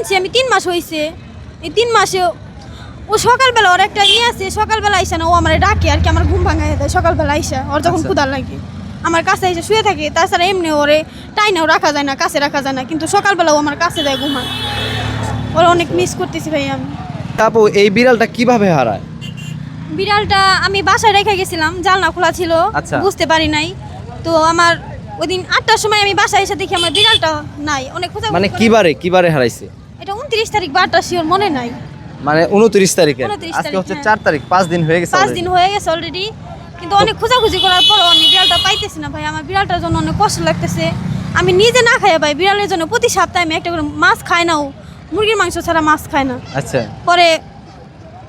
আনছি আমি 3 মাস হয়েছে। এই 3 মাসে ও সকালবেলা ওর একটা আছে, সকালবেলা আইসা না ও আমার ডাকে আর কি, আমার ঘুম ভাঙায় দেয় সকালবেলা আইসা, ওর যখন ক্ষুধা লাগে আমার কাছে এসে শুয়ে থাকে। তাছাড়া এমনি ওরে টাইনাও রাখা যায় না, কাছে রাখা যায় না, কিন্তু সকালবেলা ও আমার কাছে যায় ঘুমান। ওরা অনেক মিস করতেছি ভাই আমি। আপু এই বিড়ালটা কিভাবে হারায়? বিড়ালটা আমি বাসায় রেখে গেছিলাম, জানলা খোলা ছিল, আচ্ছা। বুঝতে পারি নাই। তো আমার ওই দিন 8টার সময় আমি বাসায় এসে দেখি আমার বিড়ালটা নাই। অনেক খোঁজা মানে কিবারে হারাইছে? এটা 29 তারিখ, 12টা শিওর মনে নাই। মানে 29 তারিখে, 29 আজকে হচ্ছে হ্যাঁ। 4 তারিখ, 5 দিন হয়ে গেছে 5 already। দিন হয়ে গেছে অলরেডি, কিন্তু অনেক খোঁজাখুঁজি করার পরও আমি বিড়ালটা পাইতেছি না ভাই। আমার বিড়ালটার জন্য অনেক কষ্ট লাগতেছে। আমি নিজে না খাই ভাই, বিড়ালের জন্য প্রতি সপ্তাহে আমি একটা করে মাছ খাই না, ও মুরগির মাংস ছাড়া মাছ খায় না। আচ্ছা, পরে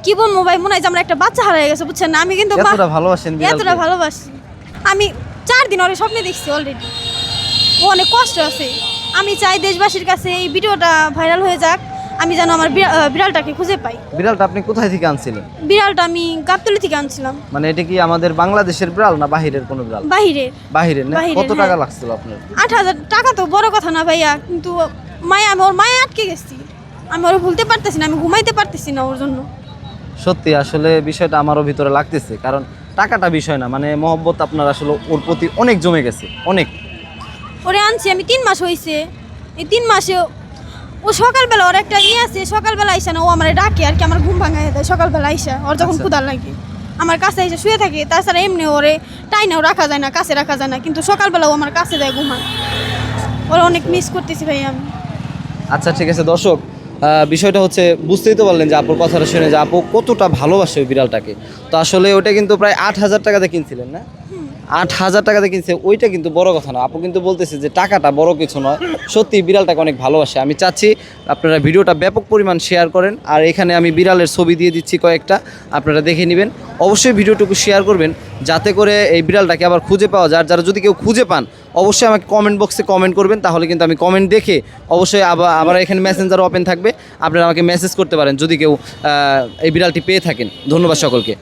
কি বলবো ভাই, মনে হয় যে আমার একটা বাচ্চা হারিয়ে গেছে, বুঝছেন না? আমি কিন্তু এতটা ভালোবাসেন বিড়ালকে? এতটা ভালোবাসি আমি। 4 দিন ওরে স্বপ্নে দেখছি অলরেডি। ও অনেক কষ্ট আছে। আমি চাই দেশবাসীর কাছে এই ভিডিওটা ভাইরাল হয়ে যাক, আমি যেন আমার বিড়ালটাকে খুঁজে পাই। বিড়ালটা আপনি কোথায় থেকে আনছিলেন? বিড়ালটা আমি গাবতলী থেকে আনছিলাম। মানে এটা কি আমাদের বাংলাদেশের বিড়াল না বাহিরের কোনো বিড়াল? বাহিরের। বাহিরের না? বাহিরের, কত টাকা হ্যাঁ। লাগছিল আপনার? 8,000 টাকা তো বড় কথা না ভাইয়া, কিন্তু আমি ওর মায়ে আটকে গেছি। আমি ওর ভুলতে পারতেছি না, আমি ঘুমাইতে পারতেছি না ওর জন্য। সত্যি আসলে বিষয়টা আমারও ভিতরে লাগতেছে, কারণ টাকাটা বিষয় না, মানে মহব্বত আপনার আসলে ওর প্রতি অনেক জমে গেছে, অনেক। ওরে আনছি আমি 3 মাস হয়েছে। এই 3 মাসে ও সকালবেলা ওর একটা আছে, সকালবেলা আইসা না ও আমার ডাকে আর কি, আমার ঘুম ভাঙায় দেয় সকালবেলা আইসা, ওর যখন আচ্ছা। ক্ষুধা লাগে আমার কাছে এসে শুয়ে থাকে। তাছাড়া এমনি ওরে টাইনাও রাখা যায় না, কাছে রাখা যায় না, কিন্তু সকালবেলা ও আমার কাছে যায় ঘুমান। ওরা অনেক মিস করতেছি ভাই আমি। আচ্ছা ঠিক আছে দর্শক, বিষয়টা হচ্ছে বুঝতেই তো পারলেন যে আপুর কথাটা শুনে যে আপু কতটা ভালোবাসে ওই বিড়ালটাকে। তো আসলে ওটা কিন্তু প্রায় 8,000 টাকাতে কিনছিলেন না? 8,000 টাকাতে কিনছে, ওইটা কিন্তু বড় কথা না। আপু কিন্তু বলতেছে যে টাকাটা বড় কিছু নয়, সত্যি বিড়ালটাকে অনেক ভালোবাসে। আমি চাচ্ছি আপনারা ভিডিওটা ব্যাপক পরিমাণ শেয়ার করেন, আর এখানে আমি বিড়ালের ছবি দিয়ে দিচ্ছি কয়েকটা, আপনারা দেখে নেবেন। অবশ্যই ভিডিওটুকু শেয়ার করবেন যাতে করে এই বিড়ালটাকে আবার খুঁজে পাওয়া যায়। আর যারা যদি কেউ খুঁজে পান অবশ্যই আমাকে কমেন্ট বক্সে কমেন্ট করবেন, তাহলে কিন্তু আমি কমেন্ট দেখে অবশ্যই আবার এখানে মেসেঞ্জার ওপেন থাকবে, আপনারা আমাকে মেসেজ করতে পারেন যদি কেউ এই বিড়ালটি পেয়ে থাকেন। ধন্যবাদ সকলকে।